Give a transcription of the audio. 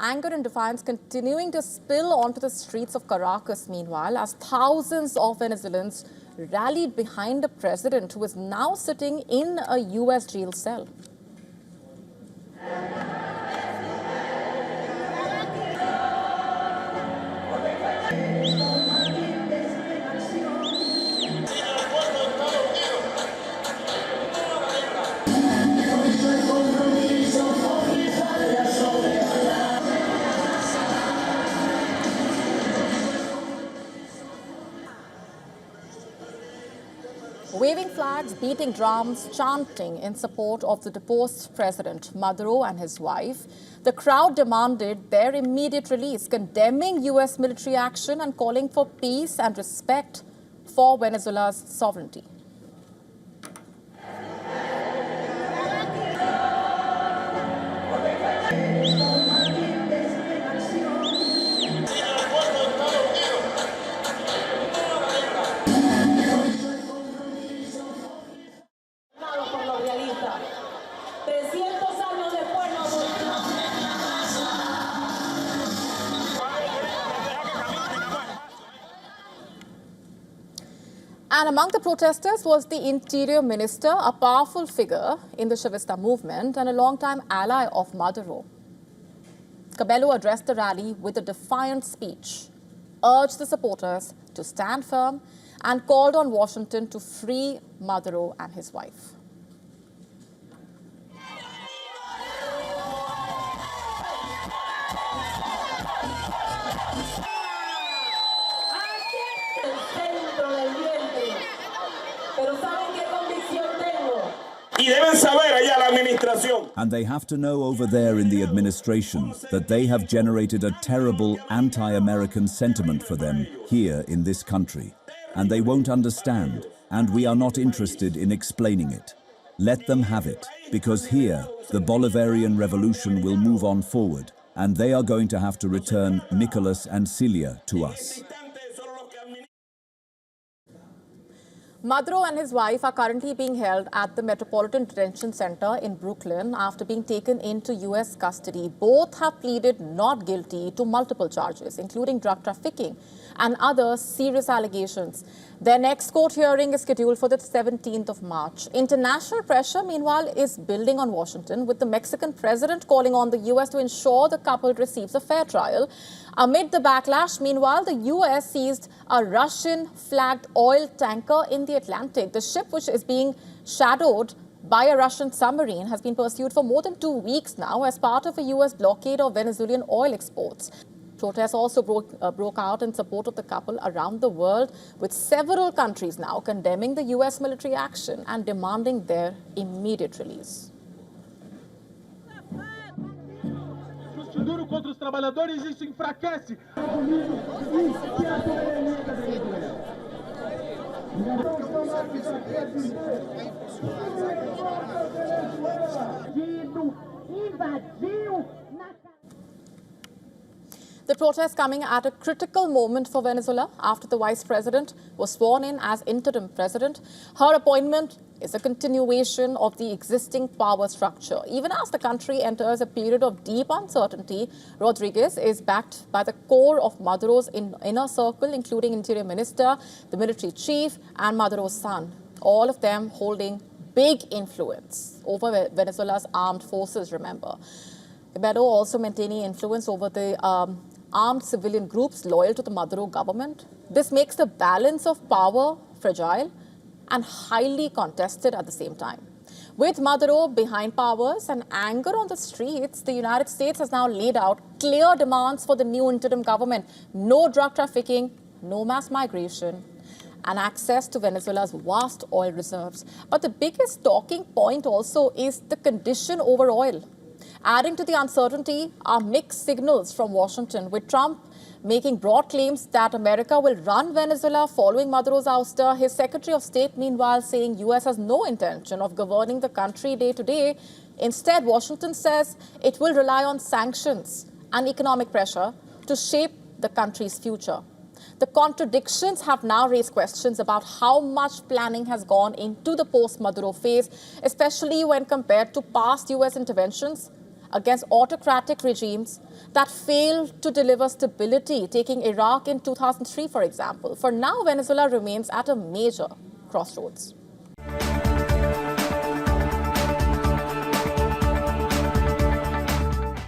anger and defiance continuing to spill onto the streets of Caracas, meanwhile, as thousands of Venezuelans rallied behind a president who is now sitting in a US jail cell. Waving flags, beating drums, chanting in support of the deposed president, Maduro and his wife. The crowd demanded their immediate release, condemning US military action and calling for peace and respect for Venezuela's sovereignty. And among the protesters was the Interior Minister, a powerful figure in the Chavista movement and a longtime ally of Maduro. Cabello addressed the rally with a defiant speech, urged the supporters to stand firm and called on Washington to free Maduro and his wife. And they have to know over there in the administration that they have generated a terrible anti-American sentiment for them here in this country. And they won't understand, and we are not interested in explaining it. Let them have it, because here the Bolivarian revolution will move on forward, and they are going to have to return Nicolas and Celia to us. Maduro and his wife are currently being held at the Metropolitan Detention Center in Brooklyn after being taken into US custody. Both have pleaded not guilty to multiple charges, including drug trafficking and other serious allegations. Their next court hearing is scheduled for the 17th of March. International pressure, meanwhile, is building on Washington, with the Mexican president calling on the US to ensure the couple receives a fair trial. Amid the backlash, meanwhile, the US seized a Russian-flagged oil tanker in the Atlantic. The ship, which is being shadowed by a Russian submarine, has been pursued for more than 2 weeks now as part of a US blockade of Venezuelan oil exports. Protests also broke out in support of the couple around the world, with several countries now condemning the US military action and demanding their immediate release. Duro contra os trabalhadores, isso enfraquece. The protest coming at a critical moment for Venezuela after the vice president was sworn in as interim president. Her appointment is a continuation of the existing power structure. Even as the country enters a period of deep uncertainty, Rodriguez is backed by the core of Maduro's inner circle, including Interior Minister, the military chief, and Maduro's son, all of them holding big influence over Venezuela's armed forces, remember. Cabello also maintaining influence over the armed civilian groups loyal to the Maduro government. This makes the balance of power fragile and highly contested at the same time. With Maduro behind powers and anger on the streets, the United States has now laid out clear demands for the new interim government: no drug trafficking, no mass migration, and access to Venezuela's vast oil reserves. But the biggest talking point also is the condition over oil. Adding to the uncertainty are mixed signals from Washington, with Trump making broad claims that America will run Venezuela following Maduro's ouster. His Secretary of State, meanwhile, saying US has no intention of governing the country day to day. Instead, Washington says it will rely on sanctions and economic pressure to shape the country's future. The contradictions have now raised questions about how much planning has gone into the post-Maduro phase, especially when compared to past US interventions. against autocratic regimes that fail to deliver stability, taking Iraq in 2003, for example. For now, Venezuela remains at a major crossroads.